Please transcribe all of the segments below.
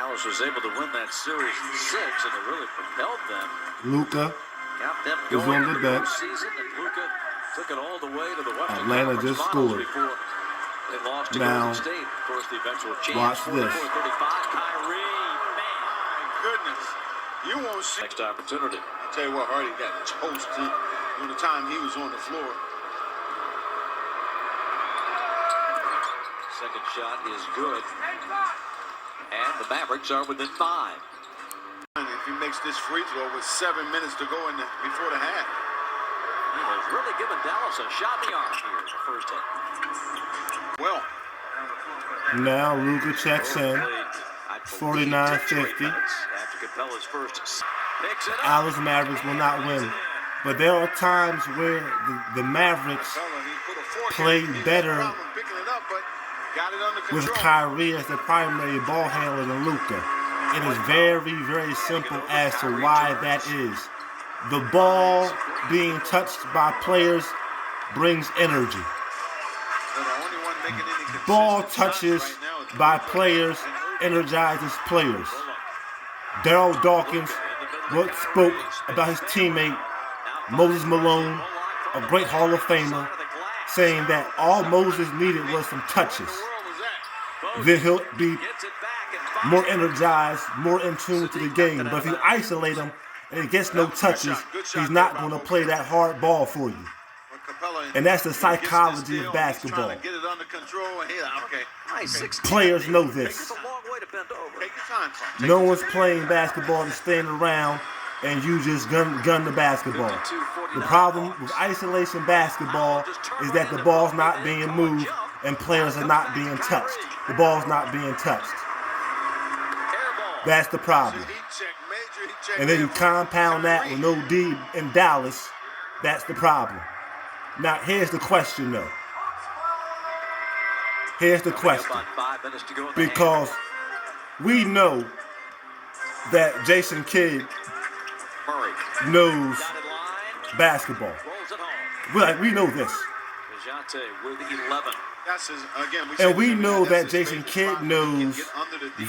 Dallas was able to win that series in 6, and it really propelled them. Luca is on the bench. Luca took it all the way to the Western Atlanta Conference just Finals scored. before they lost to Now, Golden State. Of course, the eventual champs. watch this. 44-35. Kyrie, man, My goodness. You won't see. next opportunity. I'll tell you what, Hardy got toasted during the time he was on the floor. Second shot is good. And the Mavericks are within 5. And if he makes this free throw with 7 minutes to go before the half. He has really given Dallas a shot in the arm here in the first half. Well, now Luca checks in. 49-50. After Capella's first picks it up. Dallas Mavericks will not win. But there are times where the Mavericks play better with Kyrie as the primary ball handler than Luca. It is very, very simple as to why that is. The ball being touched by players brings energy. Ball touches by players energizes players. Daryl Dawkins spoke about his teammate, Moses Malone, a great Hall of Famer, saying that all Moses needed was some touches. Then he'll be more energized, more in tune to the game. But if you isolate him and he gets no touches, he's not going to play that hard ball for you. And that's the psychology of basketball. Players know this. No one's playing basketball to stand around and you just gun the basketball. The problem with isolation basketball is that the ball's not being moved and players are not being touched. The ball's not being touched. That's the problem. And then you compound that with no D in Dallas. That's the problem. Now, here's the question, though. Here's the question. Because we know that Jason Kidd knows basketball. We know this. And we know that Jason Kidd knows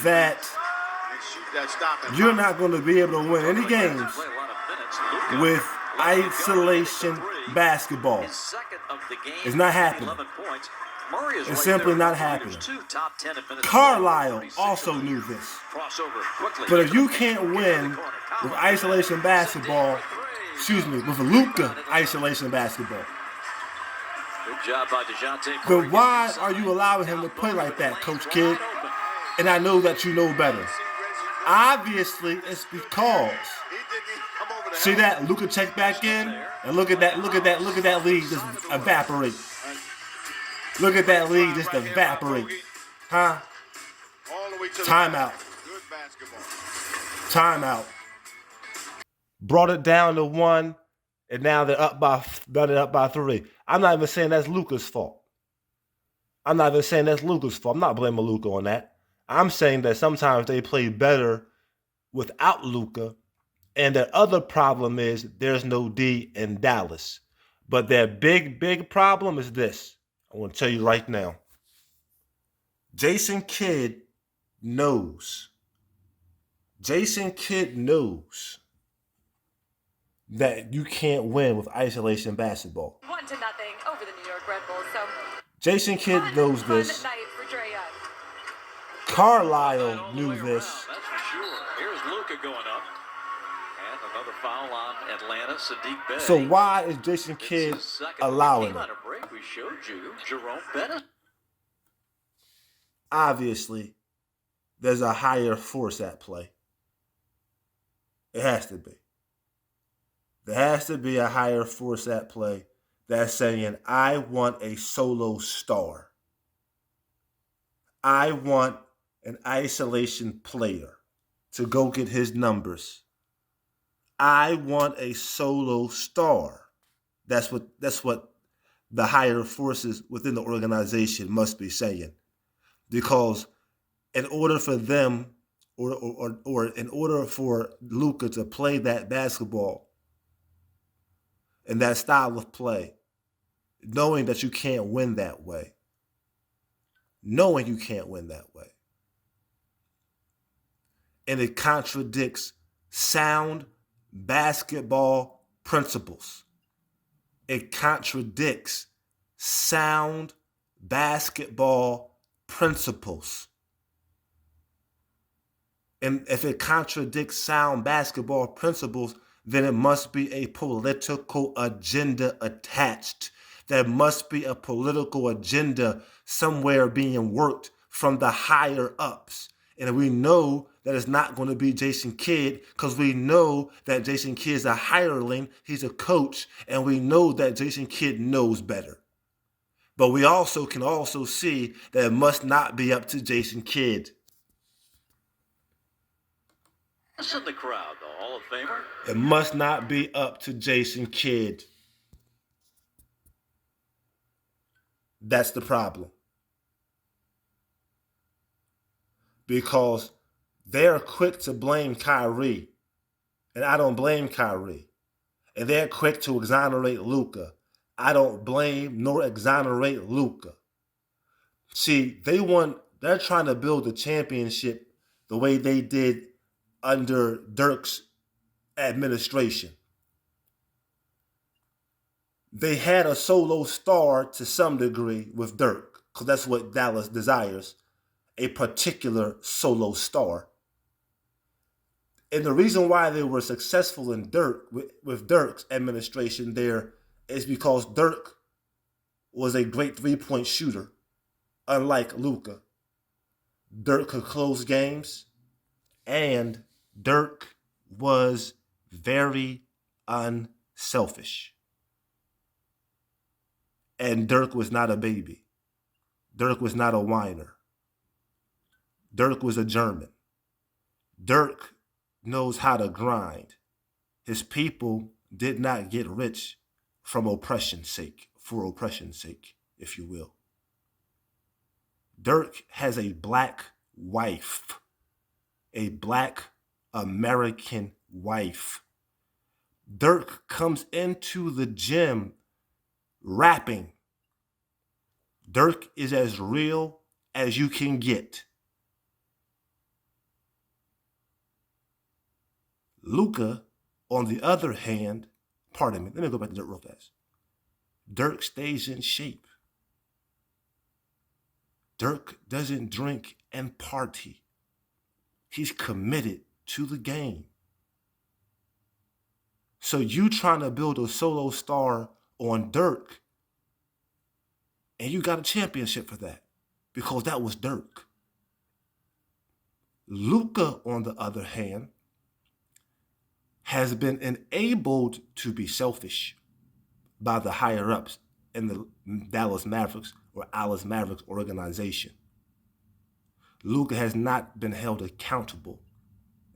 that you're not going to be able to win any games with isolation basketball. It's not happening. It's simply not happening. Carlisle also knew this. But if you can't win with isolation basketball, with Luca isolation basketball, then why are you allowing him to play like that, Coach Kidd? And I know that you know better. Obviously, it's because. See that? Luca checked back in, and look at that lead just evaporate. Look at that lead just evaporate. Huh? Timeout. Timeout. Brought it down to 1, and now they're up by 3. I'm not even saying that's Luca's fault. I'm not blaming Luca on that. I'm saying that sometimes they play better without Luca, and the other problem is there's no D in Dallas. But their big problem is this. I want to tell you right now. Jason Kidd knows that you can't win with isolation basketball. 1-0 over the New York Red Bulls. So Jason Kidd knows this. Carlisle knew this. That's for sure. Here's Luca going up. And another foul on Atlanta, Sadiq Bey. So why is Jason Kidd allowing it? We showed you Jerome Bettis. Obviously, there's a higher force at play. It has to be. There has to be a higher force at play that's saying, I want a solo star. I want an isolation player to go get his numbers. I want a solo star. That's what the higher forces within the organization must be saying. Because in order for them, or in order for Luca to play that basketball and that style of play, knowing that you can't win that way, and it contradicts sound basketball principles. It contradicts sound basketball principles. And if it contradicts sound basketball principles, then it must be a political agenda attached. There must be a political agenda somewhere being worked from the higher ups. And we know that it's not going to be Jason Kidd, because we know that Jason Kidd is a hireling. He's a coach, and we know that Jason Kidd knows better. But we also can see that it must not be up to Jason Kidd. That's in the crowd, the Hall of Famer. It must not be up to Jason Kidd. That's the problem. Because they're quick to blame Kyrie, and I don't blame Kyrie. And they're quick to exonerate Luca. I don't blame nor exonerate Luca. See, they're trying to build a championship the way they did under Dirk's administration. They had a solo star to some degree with Dirk, because that's what Dallas desires, a particular solo star. And the reason why they were successful in with Dirk's administration there is because Dirk was a great three-point shooter, unlike Luca. Dirk could close games, and Dirk was very unselfish. And Dirk was not a baby. Dirk was not a whiner. Dirk was a German. Dirk knows how to grind. His people did not get rich from oppression's sake, for oppression's sake, if you will. Dirk has a black wife, a black American wife. Dirk comes into the gym rapping. Dirk is as real as you can get. Luca, on the other hand, pardon me, let me go back to Dirk real fast. Dirk stays in shape. Dirk doesn't drink and party. He's committed to the game. So you trying to build a solo star on Dirk, and you got a championship for that, because that was Dirk. Luca, on the other hand, has been enabled to be selfish by the higher-ups in the Dallas Mavericks or Dallas Mavericks organization. Luca has not been held accountable.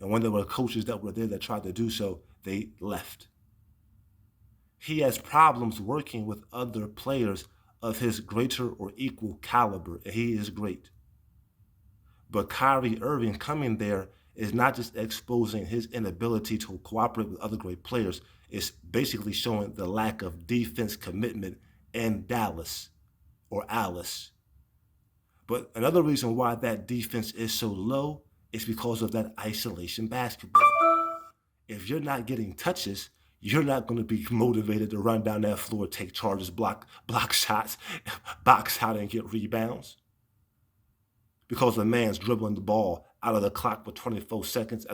And when there were coaches that were there that tried to do so, they left. He has problems working with other players of his greater or equal caliber, and he is great. But Kyrie Irving coming there is not just exposing his inability to cooperate with other great players. It's basically showing the lack of defense commitment in Dallas or Alice. But another reason why that defense is so low is because of that isolation basketball. If you're not getting touches, you're not going to be motivated to run down that floor, take charges, block shots, box out, and get rebounds. Because a man's dribbling the ball out of the clock for 24 seconds,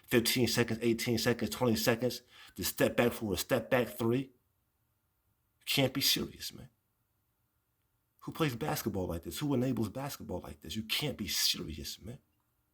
15 seconds, 18 seconds, 20 seconds, to step back for a step back three. You can't be serious, man. Who plays basketball like this? Who enables basketball like this? You can't be serious, man.